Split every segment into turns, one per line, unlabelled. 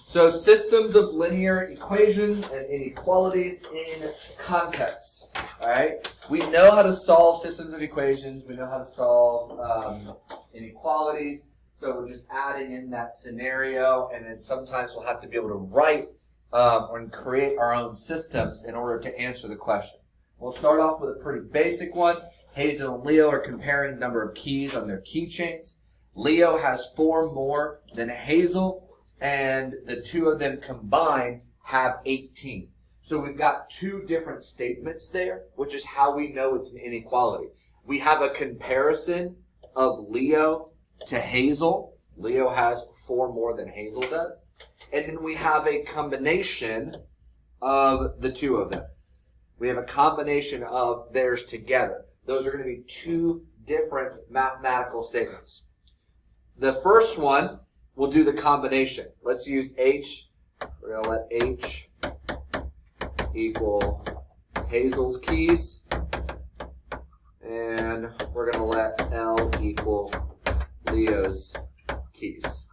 So systems of linear equations and inequalities in context. All right, we know how to solve systems of equations. We know how to solve inequalities. So we're just adding in that scenario, and then sometimes we'll have to be able to write or create our own systems in order to answer the question. We'll start off with a pretty basic one. Hazel and Leo are comparing the number of keys on their keychains. Leo has 4 more than Hazel, and the two of them combined have 18. So we've got 2 different statements there, which is how we know it's an inequality. We have a comparison of Leo to Hazel. Leo has 4 more than Hazel does. And then we have a combination of the 2 of them. We have a combination of theirs together. Those are going to be 2 different mathematical statements. The first one, we'll do the combination. Let's use H. We're going to let H equal Hazel's keys. And we're going to let L equal Leo's keys.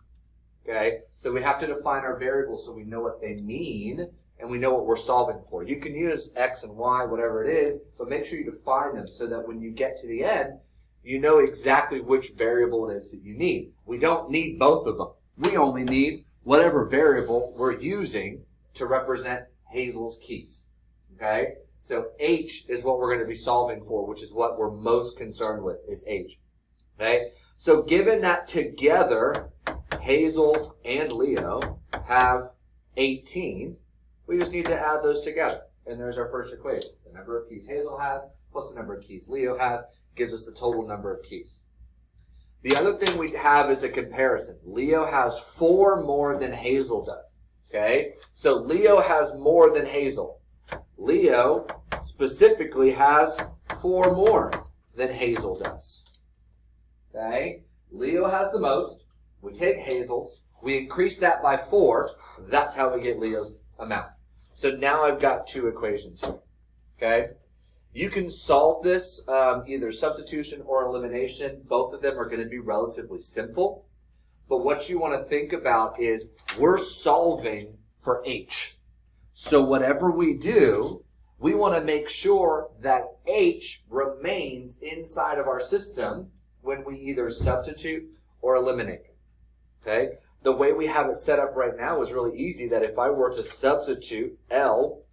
Okay? So we have to define our variables so we know what they mean and we know what we're solving for. You can use X and Y, whatever it is, but make sure you define them so that when you get to the end, you know exactly which variable it is that you need. We don't need both of them. We only need whatever variable we're using to represent Hazel's keys. Okay? So H is what we're going to be solving for, which is what we're most concerned with, is H. Okay? So given that together, Hazel and Leo have 18, we just need to add those together. And there's our first equation. The number of keys Hazel has plus the number of keys Leo has gives us the total number of keys. The other thing we have is a comparison. Leo has 4 more than Hazel does. Okay? So Leo has more than Hazel. Leo specifically has 4 more than Hazel does. Okay? Leo has the most. We take Hazel's. We increase that by 4. That's how we get Leo's amount. So now I've got 2 equations here. Okay? You can solve this either substitution or elimination. Both of them are going to be relatively simple. But what you want to think about is we're solving for H. So whatever we do, we want to make sure that H remains inside of our system when we either substitute or eliminate. Okay? The way we have it set up right now is really easy, that if I were to substitute L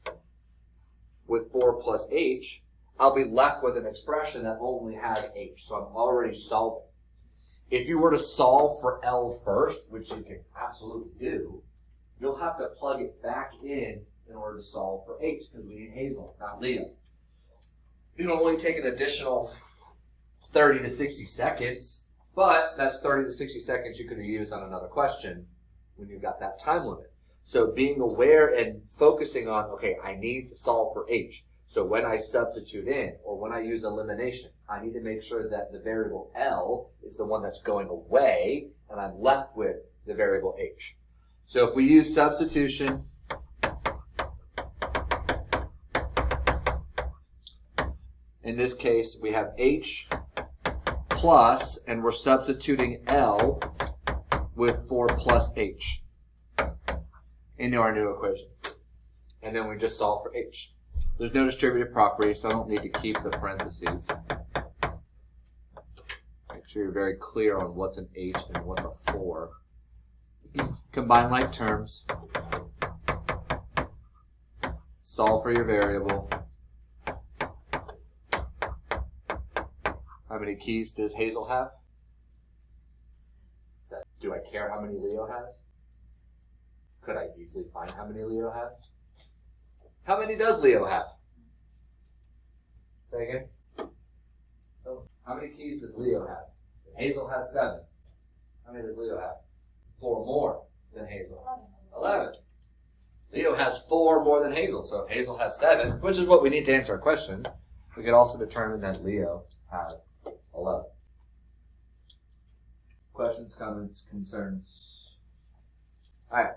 with 4 plus H, I'll be left with an expression that only has H. So I'm already solving. If you were to solve for L first, which you can absolutely do, you'll have to plug it back in order to solve for H, because we need Hazel, not Leo. It'll only take an additional 30 to 60 seconds, but that's 30 to 60 seconds you could have used on another question when you've got that time limit. So being aware and focusing on, okay, I need to solve for H. So when I substitute in, or when I use elimination, I need to make sure that the variable L is the one that's going away, and I'm left with the variable H. So if we use substitution, in this case, we have H plus, and we're substituting L with 4 plus H into our new equation. And then we just solve for H. There's no distributive property, so I don't need to keep the parentheses. Make sure you're very clear on what's an H and what's a 4. Combine like terms. Solve for your variable. How many keys does Hazel have? Do I care how many Leo has? Could I easily find how many Leo has? How many does Leo have? Say again? Oh, how many keys does Leo have? Hazel has 7. How many does Leo have? 4 more than Hazel. 11. Leo has 4 more than Hazel. So if Hazel has 7, which is what we need to answer our question, we could also determine that Leo has 11. Questions, comments, concerns? All right.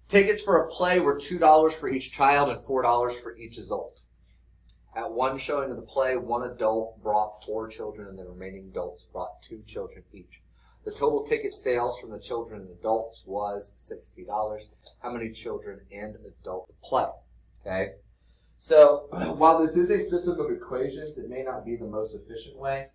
Tickets for a play were $2 for each child and $4 for each adult. At one showing of the play, one adult brought 4 children and the remaining adults brought 2 children each. The total ticket sales from the children and adults was $60. How many children and adults play? Okay. So while this is a system of equations, it may not be the most efficient way.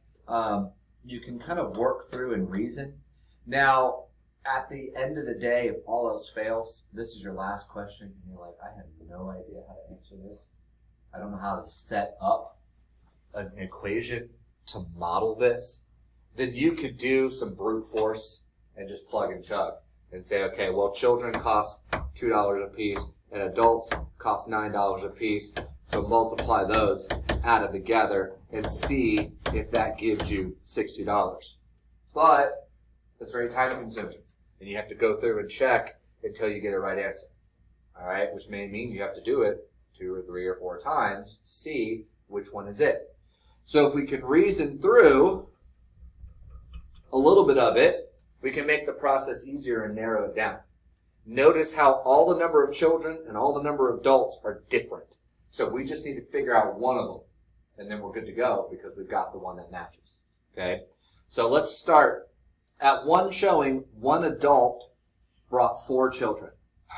You can kind of work through and reason. Now, at the end of the day, if all else fails, this is your last question, and you're like, I have no idea how to answer this. I don't know how to set up an equation to model this. Then you could do some brute force and just plug and chug and say, okay, well, children cost $2 a piece, and adults cost $9 a piece. So multiply those, add them together, and see if that gives you $60. But it's very time consuming, and you have to go through and check until you get a right answer. All right, which may mean you have to do it 2 or 3 or 4 times to see which one is it. So if we can reason through a little bit of it, we can make the process easier and narrow it down. Notice how all the number of children and all the number of adults are different. So we just need to figure out one of them, and then we're good to go because we've got the one that matches. Okay? So let's start. At one showing, one adult brought 4 children.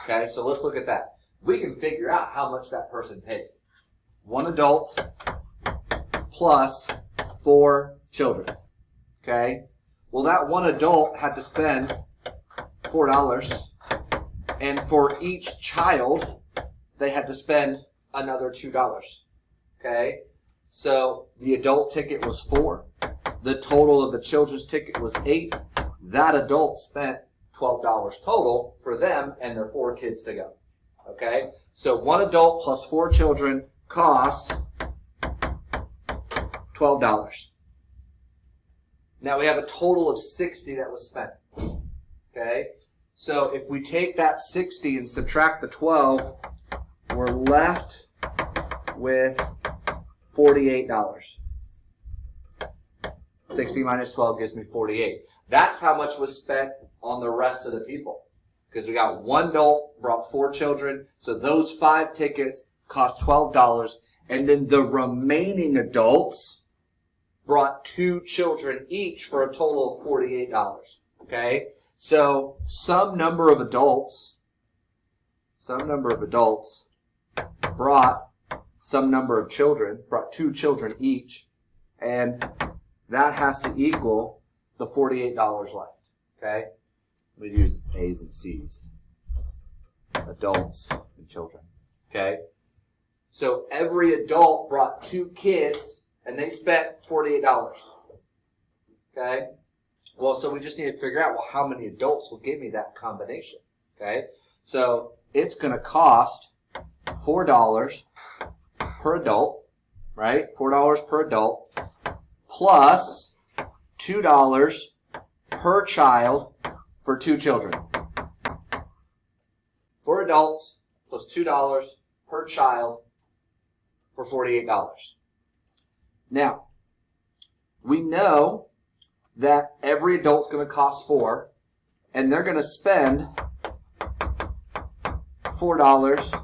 Okay? So let's look at that. We can figure out how much that person paid. One adult plus 4 children. Okay? Well, that one adult had to spend $4. And for each child, they had to spend another $2. Okay? So the adult ticket was 4. The total of the children's ticket was 8. That adult spent $12 total for them and their 4 kids to go. Okay? So one adult plus 4 children costs $12. Now we have a total of 60 that was spent. Okay? So if we take that 60 and subtract the 12, we're left with $48. 60 minus 12 gives me 48. That's how much was spent on the rest of the people. Because we got one adult, brought 4 children, so those 5 tickets cost $12. And then the remaining adults brought 2 children each for a total of $48. Okay? So some number of adults brought some number of children, brought 2 children each, and that has to equal the $48 left. Okay? We use A's and C's. Adults and children. Okay? So every adult brought 2 kids, and they spent $48. Okay? Well, so we just need to figure out, well, how many adults will give me that combination. Okay? So it's going to cost $4 per adult, right? $4 per adult, plus $2 per child for 2 children. 4 adults plus $2 per child for $48. Now, we know that every adult's going to cost 4, and they're going to spend $4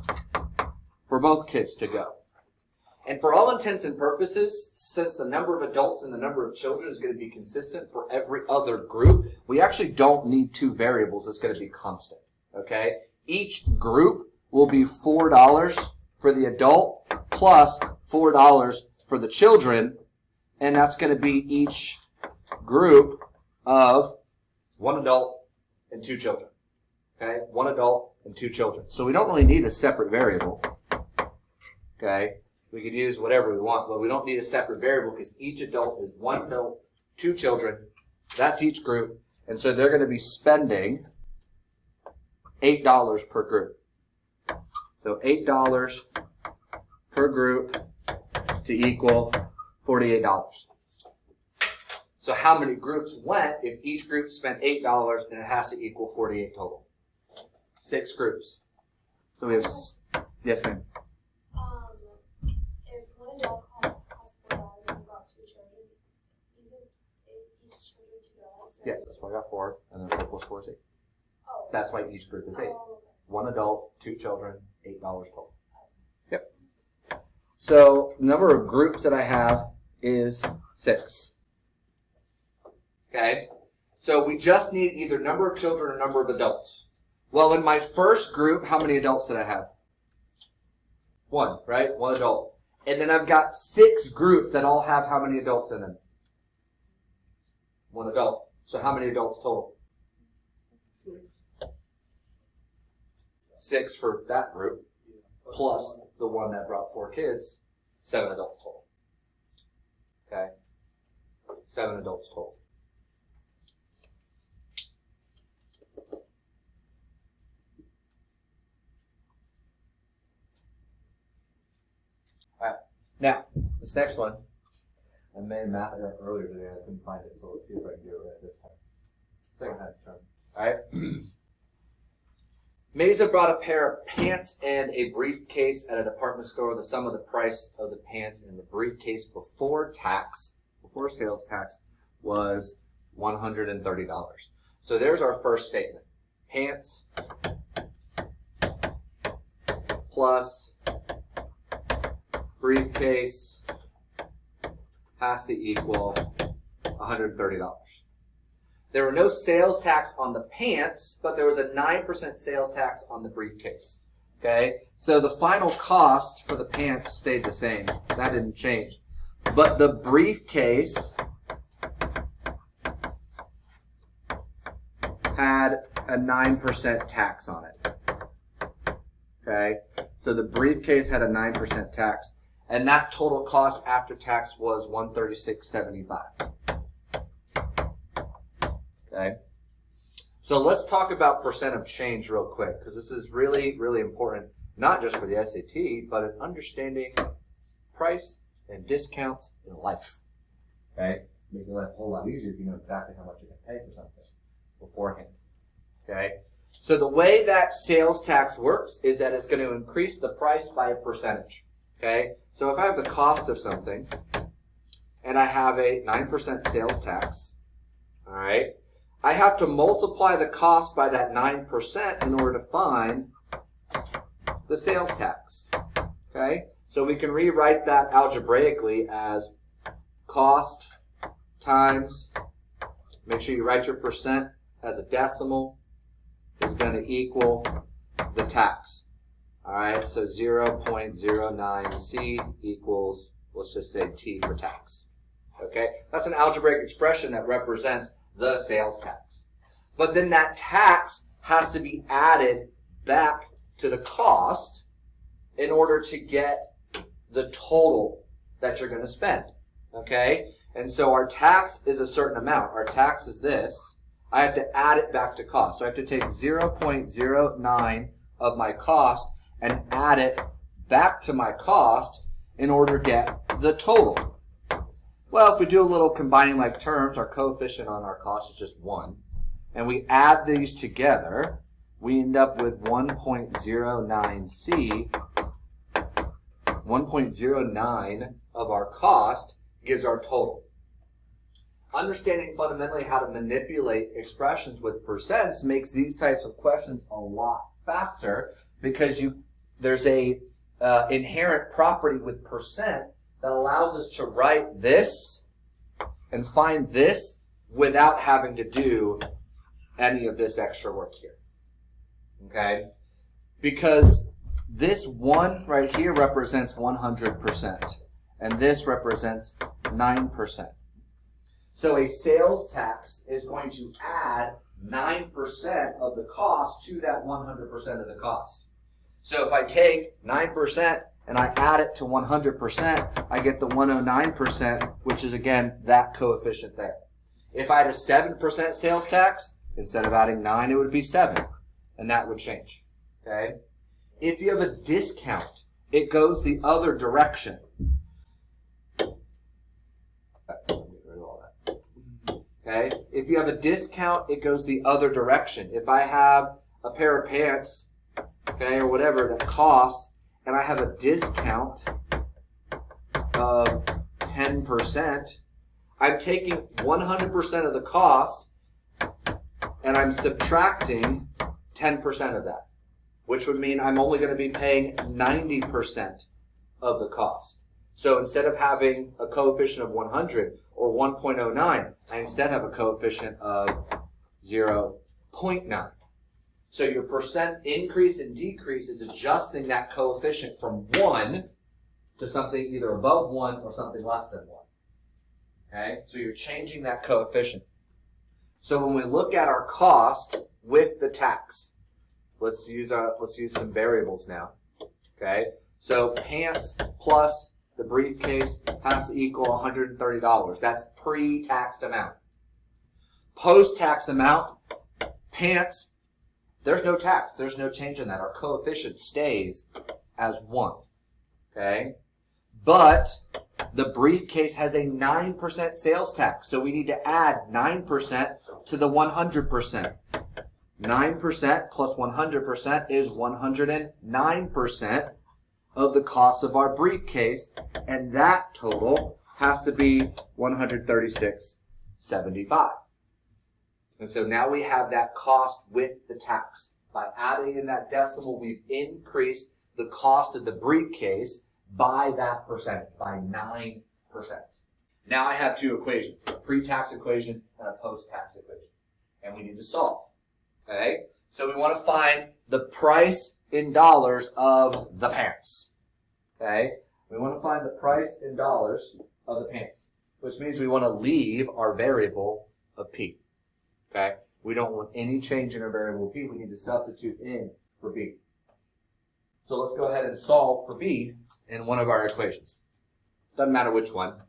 for both kids to go. And for all intents and purposes, since the number of adults and the number of children is going to be consistent for every other group, we actually don't need 2 variables. It's going to be constant. Okay? Each group will be $4 for the adult plus $4 for the children, and that's going to be each group of 1 adult and 2 children. Okay? 1 adult and 2 children. So we don't really need a separate variable. Okay? We could use whatever we want, but we don't need a separate variable because each adult is 1 adult, 2 children. That's each group. And so they're going to be spending $8 per group. So $8 per group to equal $48. So how many groups went if each group spent $8 and it has to equal 48 total? 6 groups. So we have, yes ma'am?
If 1 adult costs $4 and brought 2 children, isn't each children $2? So
Yes, that's why I got 4, and then 4 plus 4 is 8.
Oh.
That's why each group is 8.
Okay.
1 adult, 2 children, $8 total. Yep. So the number of groups that I have is 6. Okay. So we just need either number of children or number of adults. Well, in my first group, how many adults did I have? 1, right? 1 adult. And then I've got 6 groups that all have how many adults in them? 1 adult. So how many adults total? 6 for that group, plus the one that brought 4 kids, 7 adults total. Okay? 7 adults total. Alright, now, this next one, I made math it up earlier today and I couldn't find it, so let's see if I can do it right this time. Second time try. Alright? Mesa brought a pair of pants and a briefcase at a department store. The sum of the price of the pants and the briefcase before sales tax, was $130. So there's our first statement. Pants plus briefcase has to equal $130. There were no sales tax on the pants, but there was a 9% sales tax on the briefcase. Okay? So the final cost for the pants stayed the same. That didn't change. But the briefcase had a 9% tax on it. Okay? So the briefcase had a 9% tax. And that total cost after tax was $136.75. Okay? So let's talk about percent of change real quick, because this is really, really important, not just for the SAT, but in understanding price and discounts in life. Okay? Making life a whole lot easier if you know exactly how much you can pay for something beforehand. Okay? So the way that sales tax works is that it's going to increase the price by a percentage. Okay? So if I have the cost of something, and I have a 9% sales tax, all right, I have to multiply the cost by that 9% in order to find the sales tax. Okay? So we can rewrite that algebraically as cost times, make sure you write your percent as a decimal, is going to equal the tax. Alright, so 0.09C equals, let's just say T for tax. Okay? That's an algebraic expression that represents the sales tax. But then that tax has to be added back to the cost in order to get the total that you're going to spend. Okay? And so our tax is a certain amount. Our tax is this. I have to add it back to cost. So I have to take 0.09 of my cost and add it back to my cost in order to get the total. Well, if we do a little combining like terms, our coefficient on our cost is just 1. And we add these together, we end up with 1.09C. 1.09 of our cost gives our total. Understanding fundamentally how to manipulate expressions with percents makes these types of questions a lot faster, because there's a inherent property with percent that allows us to write this and find this without having to do any of this extra work here. Okay? Because this 1 right here represents 100%, and this represents 9%. So a sales tax is going to add 9% of the cost to that 100% of the cost. So if I take 9% and I add it to 100%, I get the 109%, which is, again, that coefficient there. If I had a 7% sales tax, instead of adding 9, it would be 7, and that would change. Okay? If you have a discount, it goes the other direction. Okay? If you have a discount, it goes the other direction. If I have a pair of pants, okay, or whatever that costs, and I have a discount of 10%, I'm taking 100% of the cost and I'm subtracting 10% of that, which would mean I'm only going to be paying 90% of the cost. So instead of having a coefficient of 100 or 1.09, I instead have a coefficient of 0.9. So your percent increase and decrease is adjusting that coefficient from 1 to something either above 1 or something less than 1. Okay? So you're changing that coefficient. So when we look at our cost with the tax, let's use some variables now. Okay? So pants plus the briefcase has to equal $130. That's pre-taxed amount. Post-tax amount, pants, there's no tax. There's no change in that. Our coefficient stays as 1. Okay? But the briefcase has a 9% sales tax. So we need to add 9% to the 100%. 9% plus 100% is 109% of the cost of our briefcase. And that total has to be $136.75. And so now we have that cost with the tax. By adding in that decimal, we've increased the cost of the briefcase by that percentage, by 9%. Now I have two equations, a pre-tax equation and a post-tax equation. And we need to solve. Okay? So we want to find the price in dollars of the pants. Okay? We want to find the price in dollars of the pants, which means we want to leave our variable of P. Okay? We don't want any change in our variable P. We need to substitute in for B. So let's go ahead and solve for B in one of our equations. Doesn't matter which one.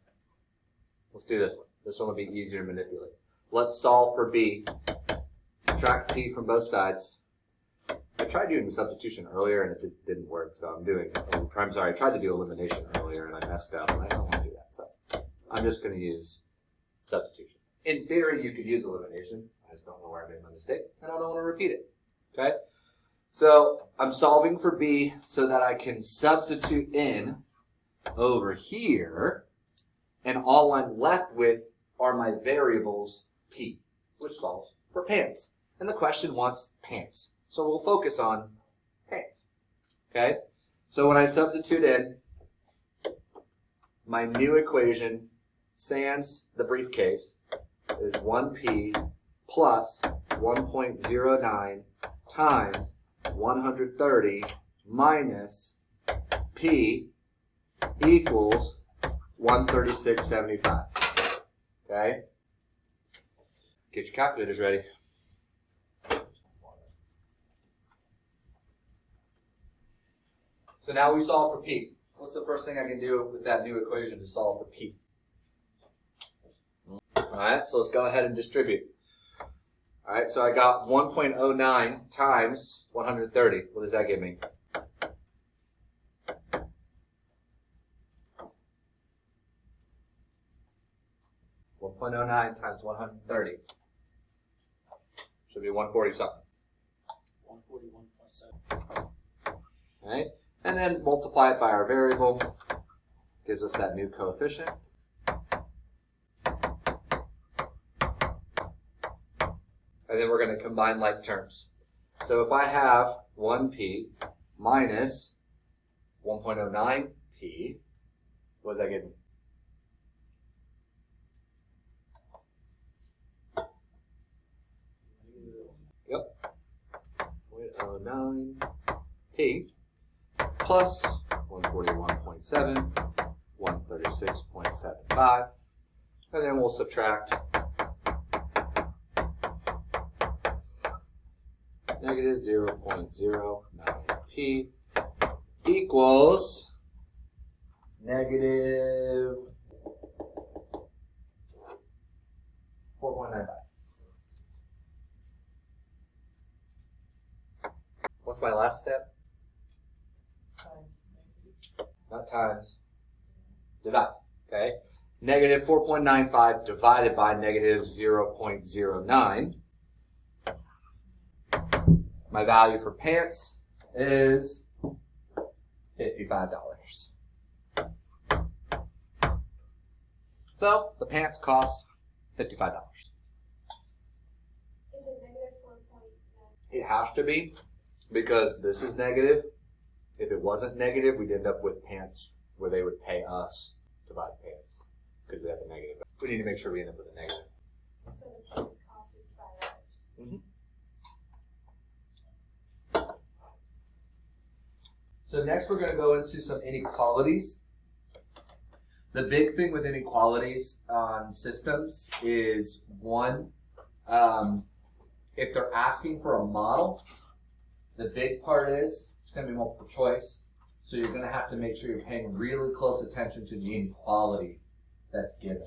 Let's do this one. This one will be easier to manipulate. Let's solve for B. Subtract P from both sides. I tried doing the substitution earlier and it didn't work, so I'm sorry, I tried to do elimination earlier and I messed up, and I don't want to do that, so I'm just going to use substitution. In theory, you could use elimination. I just don't know where I made my mistake, and I don't want to repeat it. Okay? So I'm solving for B so that I can substitute in over here, and all I'm left with are my variables P, which solves for pants. And the question wants pants. So we'll focus on pants. Okay? So when I substitute in, my new equation, sans the briefcase, is 1P plus 1.09 times 130 minus P equals 136.75. Okay? Get your calculators ready. So now we solve for P. What's the first thing I can do with that new equation to solve for P? Alright, so let's go ahead and distribute. Alright, so I got 1.09 times 130. What does that give me? .09 times 130 should be 140 something.
141.7.
Right? And then multiply it by our variable. Gives us that new coefficient. And then we're going to combine like terms. So if I have 1p minus 1.09p, what does that give me? Yep. 0.09p plus 141.7, 136.75, and then we'll subtract negative 0.09p equals negative 4.95. What's my last step? Not times. Divide. Okay? Negative 4.95 divided by negative 0.09. My value for pants is $55. So the pants cost $55.
Is it negative 4.9?
It has to be, because this is negative. If it wasn't negative, we'd end up with pants where they would pay us to buy the pants because we have a negative. We need to make sure we end up with a negative.
So the pants cost is $5.
Mm-hmm. So next we're going to go into some inequalities. The big thing with inequalities on systems is one, if they're asking for a model, the big part is it's going to be multiple choice. So you're going to have to make sure you're paying really close attention to the inequality that's given.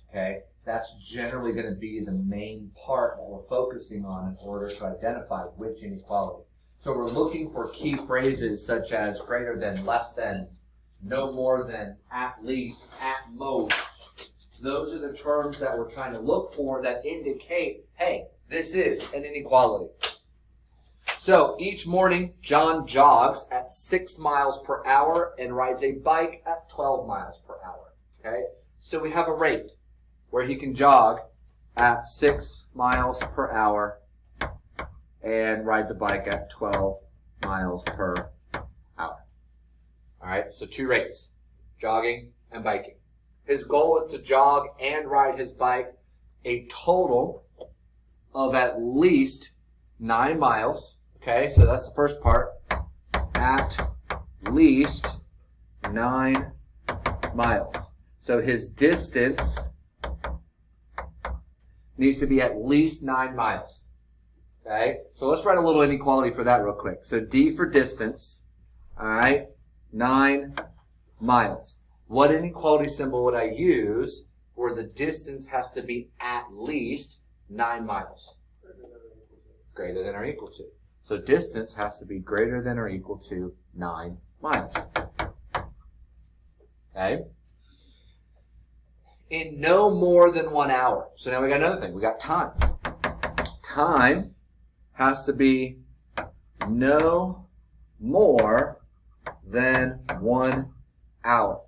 Okay? That's generally going to be the main part that we're focusing on in order to identify which inequality. So we're looking for key phrases such as greater than, less than, no more than, at least, at most. Those are the terms that we're trying to look for that indicate, hey, this is an inequality. So each morning, John jogs at 6 miles per hour and rides a bike at 12 miles per hour. Okay? So we have a rate where he can jog at 6 miles per hour and rides a bike at 12 miles per hour. All right, so 2 rates, jogging and biking. His goal is to jog and ride his bike a total of at least 9 miles. Okay, so that's the first part. At least 9 miles. So his distance needs to be at least 9 miles. Okay, so let's write a little inequality for that real quick. So D for distance, all right, 9 miles. What inequality symbol would I use where the distance has to be at least 9 miles? Greater than or equal to. So distance has to be greater than or equal to 9 miles. Okay? In no more than 1 hour. So now we got another thing. We got time. Time has to be no more than 1 hour.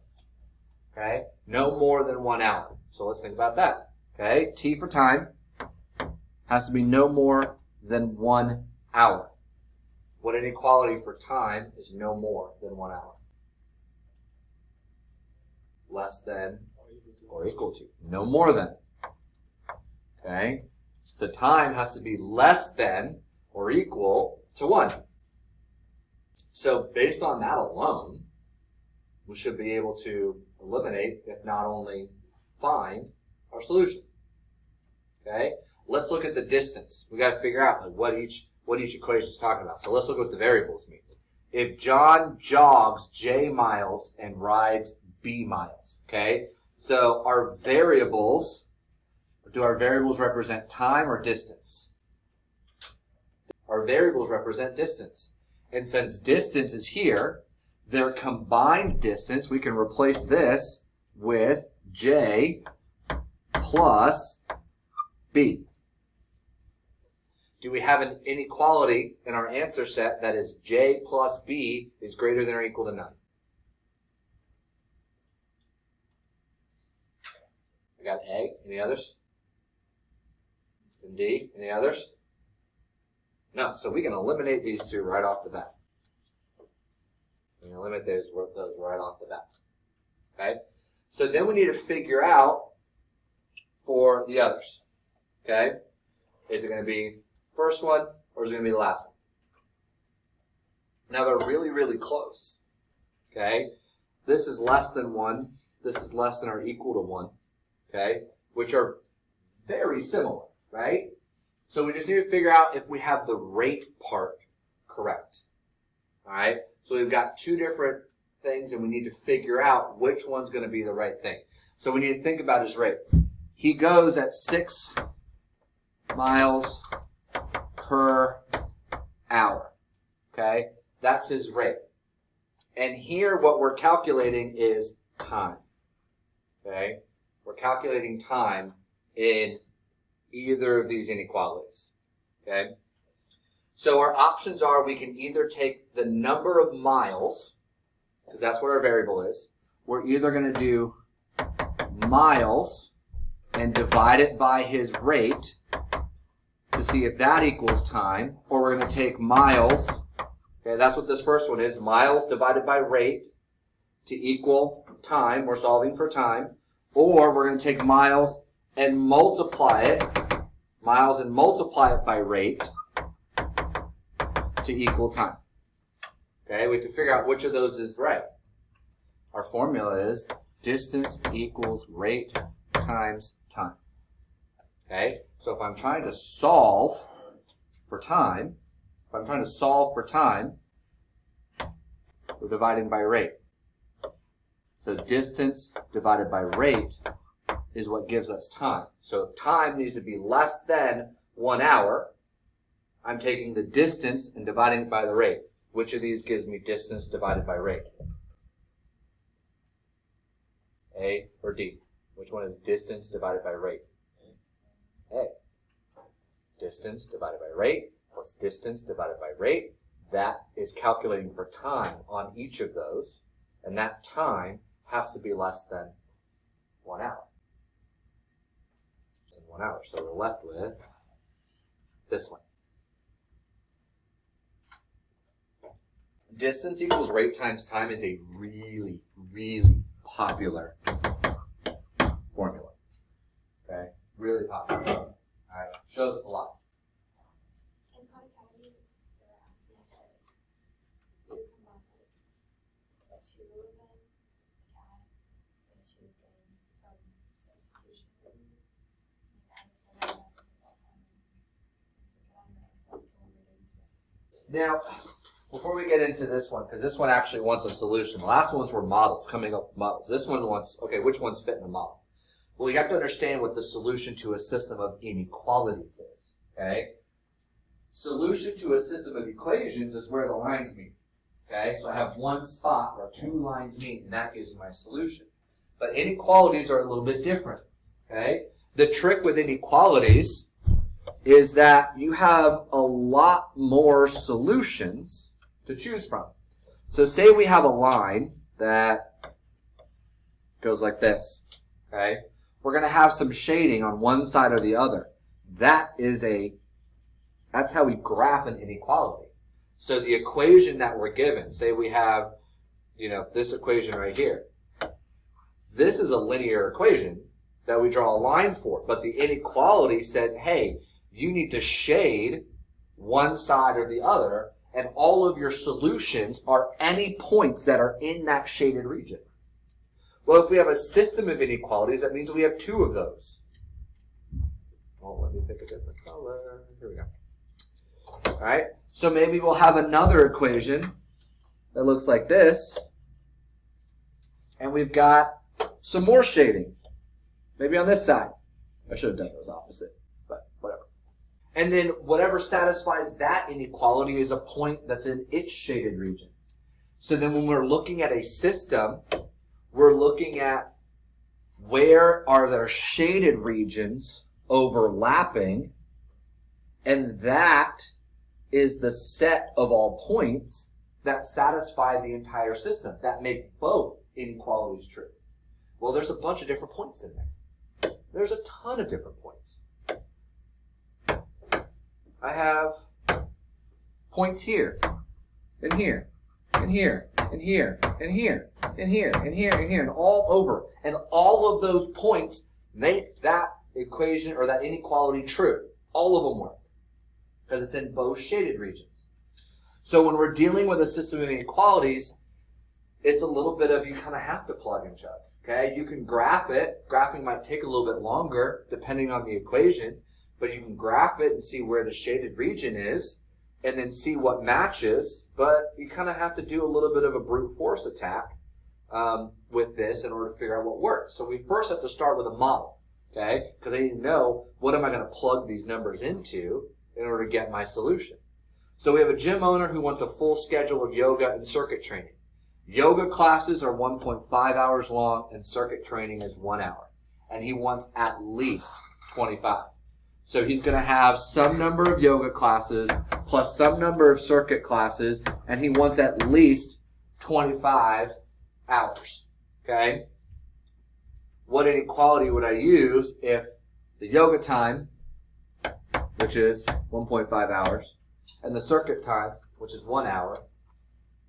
Okay? No more than 1 hour. So let's think about that. Okay? T for time has to be no more than 1 hour. What inequality for time is no more than 1 hour? Less than or equal to. No more than. Okay? So time has to be less than or equal to 1. So based on that alone, we should be able to eliminate, if not only find, our solution. Okay? Let's look at the distance. We got to figure out like what each equation is talking about. So let's look at what the variables mean. If John jogs J miles and rides B miles, okay? So our variables, do our variables represent time or distance? Our variables represent distance. And since distance is here, their combined distance, we can replace this with J plus B. Do we have an inequality in our answer set that is J plus B is greater than or equal to 9? I got A. Any others? And D. Any others? No. So we can eliminate these two right off the bat. We can eliminate those right off the bat. Okay? So then we need to figure out for the others. Okay? Is it going to be first one, or is it going to be the last one? Now they're really, really close. Okay? This is less than 1. This is less than or equal to 1. Okay? Which are very similar, right? So we just need to figure out if we have the rate part correct. Alright? So we've got 2 different things, and we need to figure out which one's going to be the right thing. So we need to think about his rate. He goes at 6 miles per hour. Okay? That's his rate. And here what we're calculating is time. Okay? We're calculating time in either of these inequalities. Okay? So our options are we can either take the number of miles, because that's what our variable is. We're either going to do miles and divide it by his rate to see if that equals time, or we're going to take miles, okay, that's what this first one is, miles divided by rate, to equal time. We're solving for time. Or we're going to take miles and multiply it by rate to equal time. Okay, we have to figure out which of those is right. Our formula is distance equals rate times time. Okay, so if I'm trying to solve for time, we're dividing by rate. So distance divided by rate is what gives us time. So if time needs to be less than 1 hour, I'm taking the distance and dividing it by the rate. Which of these gives me distance divided by rate? A or D? Which one is distance divided by rate? A. Distance divided by rate plus distance divided by rate. That is calculating for time on each of those. And that time has to be less than 1 hour. It's in 1 hour. So we're left with this one. Distance equals rate times time is a really, really popular formula. Okay? Really popular. Alright, shows up a lot.
In Khan Academy, they're asking to combine the two of them, add the two thing from substitution.
Now, before we get into this one, because this one actually wants a solution. The last ones were models, coming up with models. This one wants, okay, which ones fit in the model? Well, you have to understand what the solution to a system of inequalities is, okay? Solution to a system of equations is where the lines meet, okay? So I have one spot where two lines meet, and that gives me my solution. But inequalities are a little bit different, okay? The trick with inequalities is that you have a lot more solutions to choose from. So say we have a line that goes like this, okay? We're going to have some shading on one side or the other. That's how we graph an inequality. So the equation that we're given, say we have, this equation right here. This is a linear equation that we draw a line for, but the inequality says, hey, you need to shade one side or the other, and all of your solutions are any points that are in that shaded region. Well, if we have a system of inequalities, that means we have two of those. Well, let me pick a different color. Here we go. All right, so maybe we'll have another equation that looks like this, and we've got some more shading. Maybe on this side. I should have done those opposite, but whatever. And then whatever satisfies that inequality is a point that's in its shaded region. So then when we're looking at a system, we're looking at where are their shaded regions overlapping, and that is the set of all points that satisfy the entire system, that make both inequalities true. Well, there's a bunch of different points in there. There's a ton of different points. I have points here, and here, and here, and here, and here, and here, and here, and here, and all over. And all of those points make that equation or that inequality true. All of them work, because it's in both shaded regions. So when we're dealing with a system of inequalities, it's a little bit of you kind of have to plug and chug. Okay, you can graph it. Graphing might take a little bit longer depending on the equation, but you can graph it and see where the shaded region is and then see what matches, but you kind of have to do a little bit of a brute force attack with this in order to figure out what works. So we first have to start with a model, okay, because I need to know what am I going to plug these numbers into in order to get my solution. So we have a gym owner who wants a full schedule of yoga and circuit training. Yoga classes are 1.5 hours long and circuit training is 1 hour. And he wants at least 25. So he's going to have some number of yoga classes plus some number of circuit classes, and he wants at least 25 hours. Okay? What inequality would I use if the yoga time, which is 1.5 hours, and the circuit time, which is 1 hour,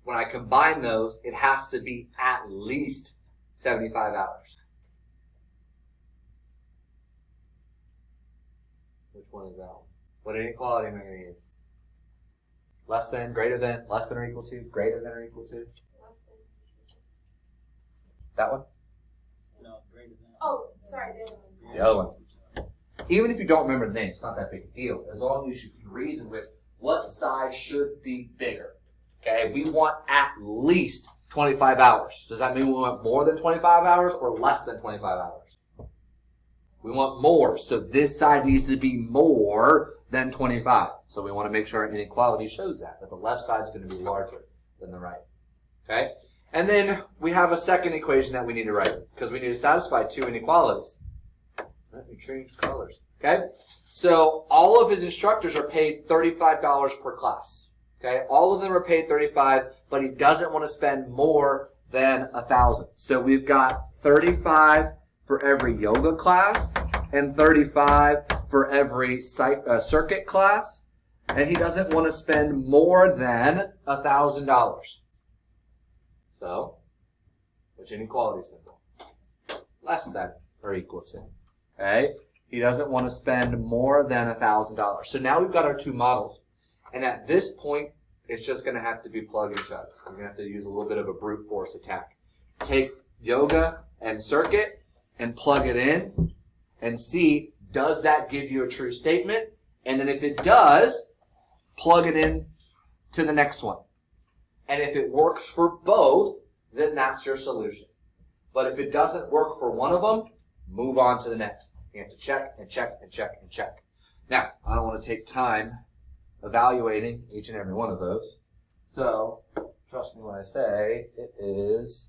when I combine those, it has to be at least 75 hours. Which one is that one? What inequality am I going to use? Less than, greater than, less than or equal to, greater than or equal to?
Less than.
That one?
No, greater than.
Oh, sorry, the other one.
The other one. Even if you don't remember the name, it's not that big a deal, as long as you can reason with what size should be bigger. Okay, we want at least 25 hours. Does that mean we want more than 25 hours or less than 25 hours? We want more, so this side needs to be more than 25. So we want to make sure our inequality shows that the left side is going to be larger than the right. Okay? And then we have a second equation that we need to write because we need to satisfy two inequalities. Let me change colors. Okay? So all of his instructors are paid $35 per class. Okay? All of them are paid $35, but he doesn't want to spend more than $1,000. So we've got $35 for every yoga class and $35 for every circuit class, and he doesn't want to spend more than $1,000. So, which inequality symbol? Less than or equal to. Okay? He doesn't want to spend more than $1,000. So now we've got our two models, and at this point, it's just going to have to be plug and chug. We're going to have to use a little bit of a brute force attack. Take yoga and circuit and plug it in and see, does that give you a true statement? And then if it does, plug it in to the next one. And if it works for both, then that's your solution. But if it doesn't work for one of them, move on to the next. You have to check and check and check and check. Now, I don't want to take time evaluating each and every one of those. So, trust me when I say it is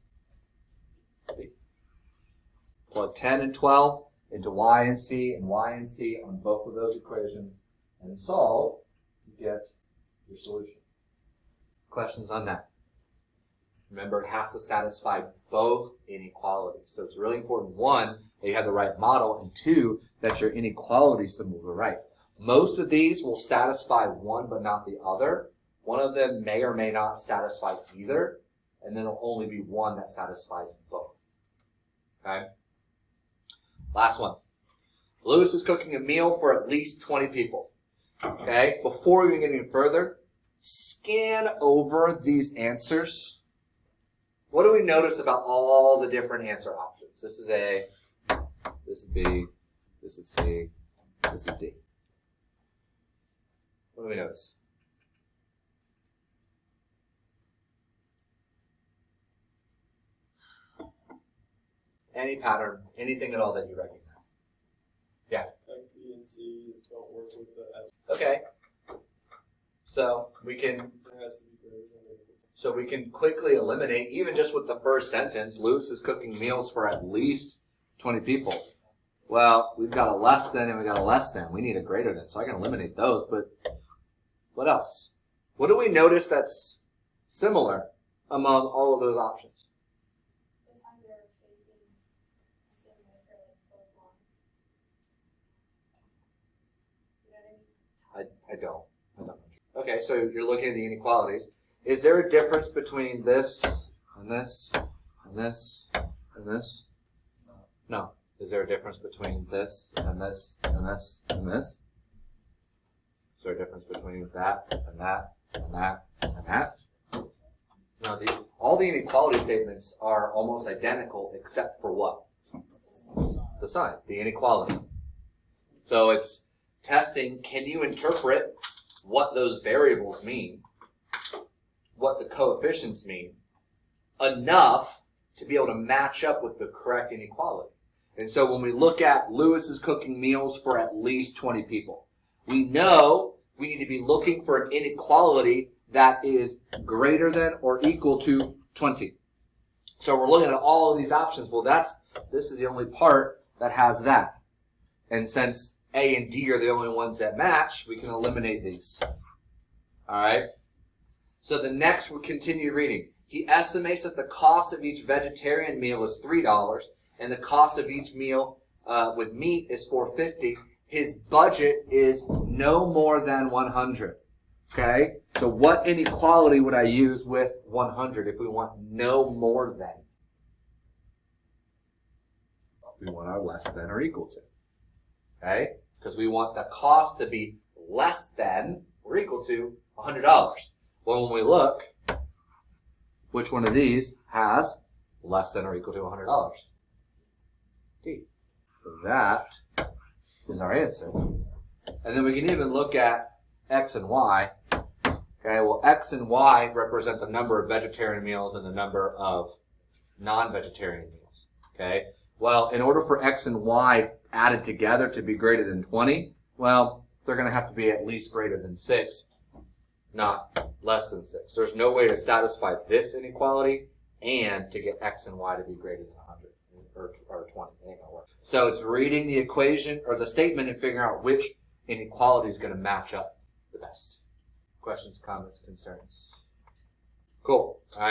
plug 10 and 12 into y and c on both of those equations and solve to get your solution. Questions on that? Remember, it has to satisfy both inequalities. So it's really important, one, that you have the right model, and two, that your inequality symbols are right. Most of these will satisfy one but not the other. One of them may or may not satisfy either, and then it'll only be one that satisfies both. Okay? Last one. Lewis is cooking a meal for at least 20 people. Okay? Before we even get any further, scan over these answers. What do we notice about all the different answer options? This is A, this is B, this is C, this is D. What do we notice? Any pattern, anything at all that you recognize? Yeah.
Like B and C don't work with the.
Okay. So we can.
It has to be greater than or equal to.
So we can quickly eliminate, even just with the first sentence, Lewis is cooking meals for at least 20 people. Well, we've got a less than and we got a less than. We need a greater than, so I can eliminate those. But what else? What do we notice that's similar among all of those options?
The sign they're facing the same way for like both lines. You know what I mean?
I don't. Okay, so you're looking at the inequalities. Is there a difference between this and this and this and this? No. Is there a difference between this and this and this and this? Is there a difference between that and that and that and that? No, all the inequality statements are almost identical except for what? The sign, the inequality. So it's testing, can you interpret what those variables mean, what the coefficients mean, enough to be able to match up with the correct inequality. And so when we look at Lewis is cooking meals for at least 20 people, we know we need to be looking for an inequality that is greater than or equal to 20. So we're looking at all of these options. Well, this is the only part that has that. And since A and D are the only ones that match, we can eliminate these. All right? So the next, we'll continue reading. He estimates that the cost of each vegetarian meal is $3, and the cost of each meal with meat is $4.50. His budget is no more than $100. Okay, so what inequality would I use with 100 if we want no more than? We want our less than or equal to. Okay, because we want the cost to be less than or equal to $100. Well, when we look, which one of these has less than or equal to $100? D. So that is our answer. And then we can even look at X and Y. Okay, well, X and Y represent the number of vegetarian meals and the number of non-vegetarian meals. Okay, well, in order for X and Y added together to be greater than 20, well, they're going to have to be at least greater than 6, not less than 6. There's no way to satisfy this inequality and to get X and Y to be greater than 100 or 20. It ain't gonna work. So it's reading the equation or the statement and figuring out which inequality is going to match up the best. Questions, comments, concerns? Cool. All right.